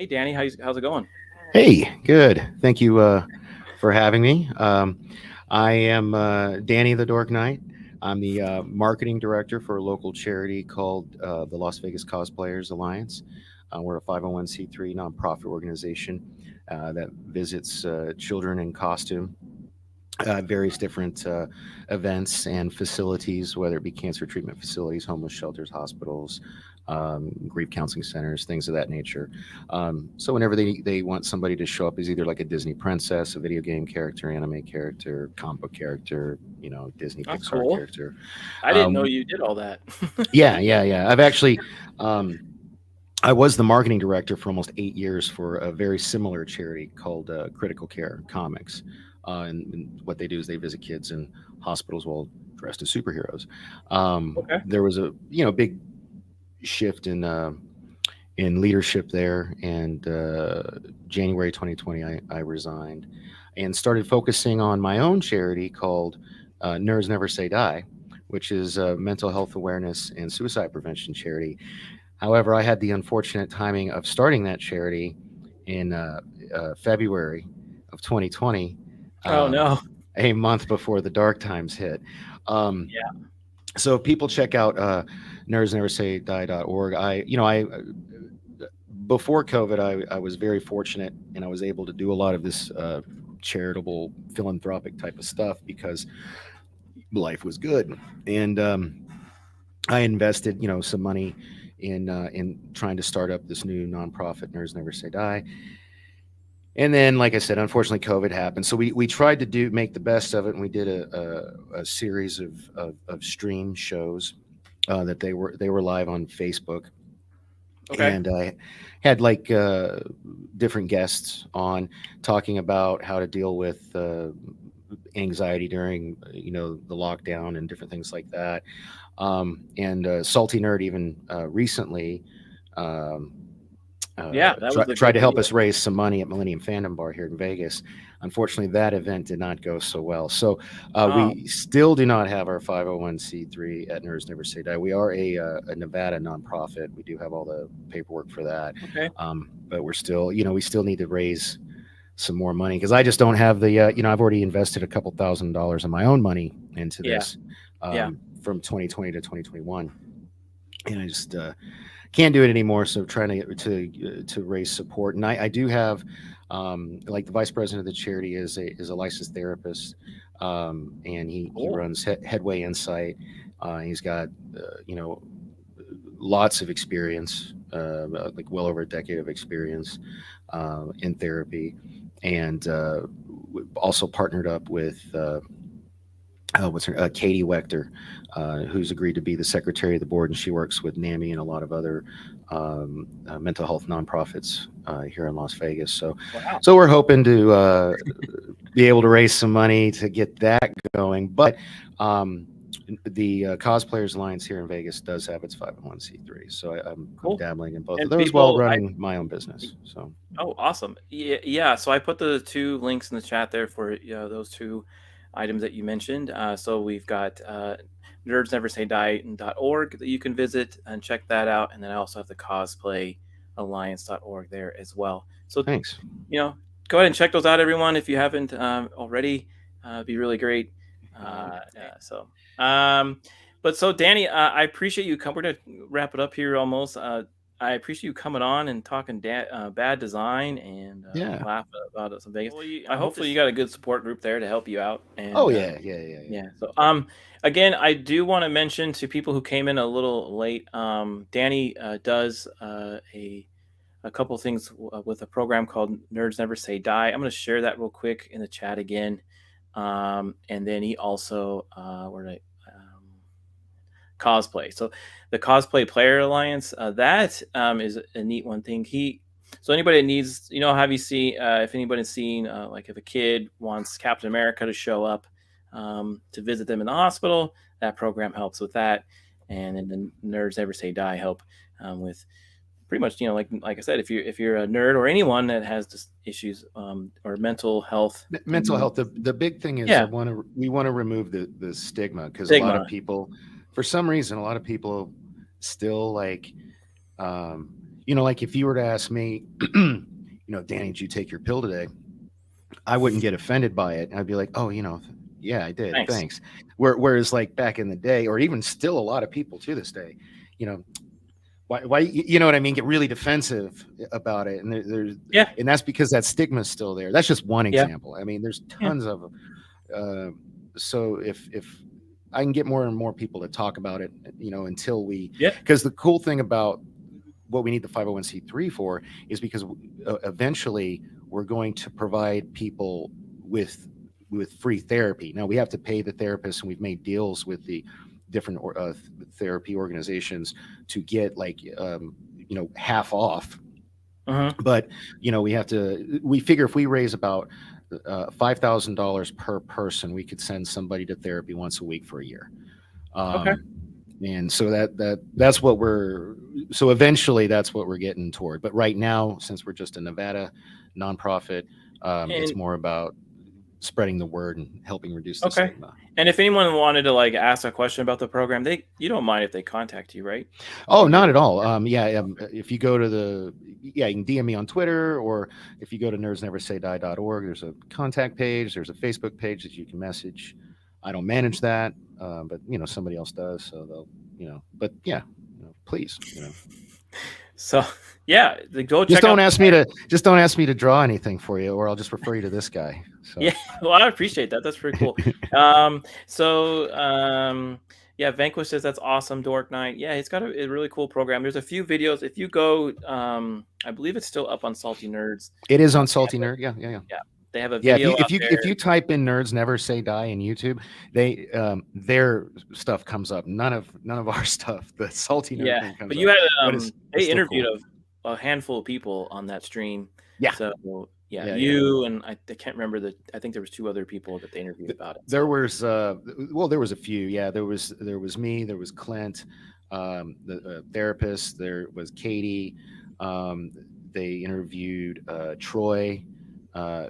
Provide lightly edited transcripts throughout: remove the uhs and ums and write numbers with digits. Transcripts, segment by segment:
Hey, Danny, how's it going? Hey, good. Thank you for having me. I am Danny the Dork Knight. I'm the marketing director for a local charity called the Las Vegas Cosplayers Alliance. We're a 501c3 nonprofit organization that visits children in costume, various different events and facilities, whether it be cancer treatment facilities, homeless shelters, hospitals, grief counseling centers, things of that nature. So whenever they want somebody to show up as either like a Disney princess, a video game character, anime character, comic book character, Disney That's Pixar cool. character. I didn't know you did all that. Yeah. I've actually, um, I was the marketing director for almost 8 years for a very similar charity called Critical Care Comics. And what they do is they visit kids in hospitals while dressed as superheroes. Okay. There was a big shift in leadership there, and January 2020, I resigned and started focusing on my own charity called Nerds Never Say Die, which is a mental health awareness and suicide prevention charity. However, I had the unfortunate timing of starting that charity in February of 2020, Oh um, no. a month before the dark times hit. Um, Yeah. so if people check out nerdsneversay.die.org. I before COVID, I was very fortunate and I was able to do a lot of this charitable, philanthropic type of stuff because life was good. And I invested, some money in trying to start up this new nonprofit, Nerds Never Say Die. And then, like I said, unfortunately, COVID happened. So we tried to make the best of it, and we did a series of stream shows that they were live on Facebook, Okay. and I had like different guests on talking about how to deal with anxiety during the lockdown and different things like that. And Salty Nerd even recently um, Yeah, that was a tried good to help video. us raise some money at Millennium Fandom Bar here in Vegas. Unfortunately, that event did not go so well. So Oh, we still do not have our 501c3 at Nerds Never Say Die. We are a Nevada nonprofit. We do have all the paperwork for that. okay. But we're still, we still need to raise some more money because I just don't have the, I've already invested a couple $1,000s of my own money into Yeah. this Yeah. from 2020 to 2021. And I just can't do it anymore. So trying to raise support, and I do have like the vice president of the charity is a licensed therapist, and he Cool. runs Headway Insight. He's got you know lots of experience, like well over a decade of experience in therapy, and also partnered up with. What's her Katie Wechter, who's agreed to be the secretary of the board, and she works with NAMI and a lot of other mental health nonprofits here in Las Vegas. So, Wow. so we're hoping to be able to raise some money to get that going. But um, the Cosplayers Alliance here in Vegas does have its 501c3, so I'm Cool. dabbling in both of And those while people, I running my own business. So oh, awesome. Yeah, yeah. So I put the two links in the chat there for those two items that you mentioned. So we've got nerdsneversaydiet.org that you can visit and check that out. And then I also have the cosplayalliance.org there as well. So, thanks. you know, go ahead and check those out, everyone, if you haven't already. It'd be really great. So, um, but so Danny, I appreciate you. We're gonna wrap it up here almost. I appreciate you coming on and talking bad design and Yeah. laugh about some Vegas. Hopefully, you got a good support group there to help you out. Oh And yeah. yeah. So again, I do want to mention to people who came in a little late. Danny does a couple things with a program called Nerds Never Say Die. I'm going to share that real quick in the chat again. And then he also where did I cosplay. So the Cosplay Player Alliance, that is a neat one thing. So anybody that needs, have you seen, if anybody's seen, like if a kid wants Captain America to show up to visit them in the hospital, that program helps with that. And then the Nerds Never Say Die help with pretty much, like I said, if you're a nerd or anyone that has just issues or mental health, Mental health. The big thing is yeah, we want to remove the stigma because a lot stigma, of people, for some reason, a lot of people still like, um, like if you were to ask me, Danny, did you take your pill today? I wouldn't get offended by it. I'd be like, oh, yeah, I did. Thanks. Thanks. Whereas like back in the day, or even still a lot of people to this day, you know, why, you know what I mean? Get really defensive about it. And Yeah. and that's because that stigma is still there. That's just one Yeah. example. I mean, there's Yeah. tons of them. So if I can get more and more people to talk about it, until Yeah. because the cool thing about what we need the 501c3 for is because eventually we're going to provide people with free therapy. Now we have to pay the therapists, and we've made deals with the different therapy organizations to get like half off. Mm-hmm. But we figure if we raise about $5,000 per person, we could send somebody to therapy once a week for a year. Okay. Um, and so that's what so eventually that's what we're getting toward. But right now, since we're just a Nevada nonprofit, it's And more about spreading the word and helping reduce the okay. stigma. And if anyone wanted to like ask a question about the program, you don't mind if they contact you, right? Oh, You're not at all. Yeah, if you go to you can DM me on Twitter, or if you go to nerdsneversay.org, there's a contact page, there's a Facebook page that you can message. I don't manage that, but somebody else does, so they'll, but yeah, please, so yeah, go just check out. don't ask me to draw anything for you, or I'll just refer you to this guy. So Yeah, well, I appreciate that. That's pretty cool. So yeah, Vanquish says that's awesome. Dork Knight, yeah, he's got a really cool program. There's a few videos. If you go, I believe it's still up on Salty Nerds. it is on They Salty have Nerd. Yeah, yeah, yeah. yeah, they have a Yeah, video out if there. you type in "nerds never say die" in YouTube, they their stuff comes up. None of our stuff. The salty nerd Yeah, thing comes but up, you had but it's they still interviewed cool. a handful of people on that stream. Yeah, So yeah, yeah, yeah. you and I can't remember I think there was two other people that they interviewed about it. There So was there was a few. Yeah, there was me. There was Clint, the therapist. There was Katie. Um, they interviewed Troy,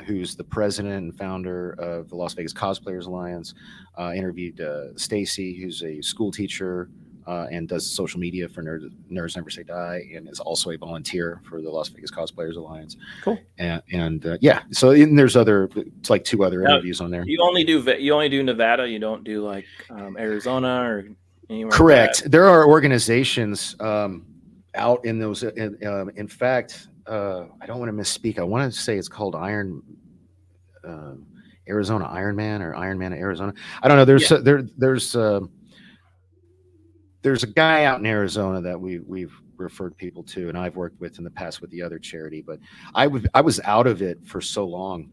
who's the president and founder of the Las Vegas Cosplayers Alliance. Interviewed Stacy, who's a school teacher and does social media for Nerds Never Say Die, and is also a volunteer for the Las Vegas Cosplayers Alliance. cool. And yeah, so there's it's like two other Now, interviews on there. you only do Nevada. You don't do like Arizona or anywhere like that. Correct. There are organizations out in those. In fact, I don't want to misspeak. I want to say it's called uh, Arizona Ironman, or Ironman Arizona. I don't know. Yeah. There's a guy out in Arizona that we've referred people to, and I've worked with in the past with the other charity. But I was out of it for so long.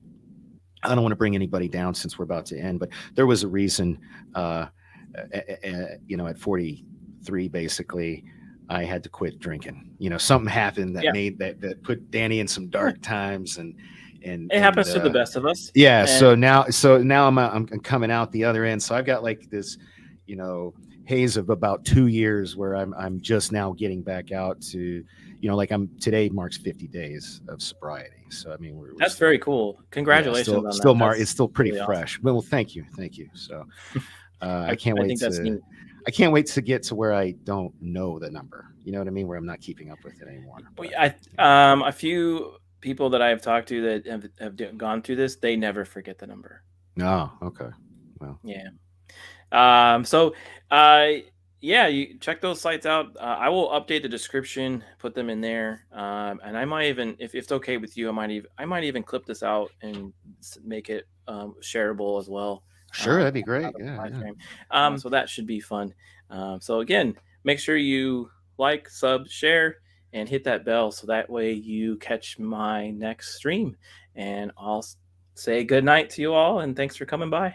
I don't want to bring anybody down since we're about to end, but there was a reason. At 43, basically, I had to quit drinking. Something happened that Yeah. made that put Danny in some dark times, and It happens to the best of us. yeah. And So now I'm coming out the other end. So I've got like this, haze of about 2 years where I'm just now getting back out to, like today marks 50 days of sobriety. So I mean, we're that's still, very cool. yeah, Congratulations on still that. That's it's still pretty really awesome. fresh. Well, thank you. So I can't I wait think that's to neat. I can't wait to get to where I don't know the number. You know what I mean? Where I'm not keeping up with it anymore. Well, But a few people that I've talked to that gone through this, they never forget the number. no, okay. Well, Yeah. So, uh, yeah, you check those sites out. I will update the description, put them in there, and I might even, if it's okay with you, I might even clip this out and make it shareable as well. sure, that'd be Out great. of the Yeah, live yeah. stream. So that should be fun. So again, make sure you like, sub, share, and hit that bell so that way you catch my next stream. And I'll say good night to you all, and thanks for coming by.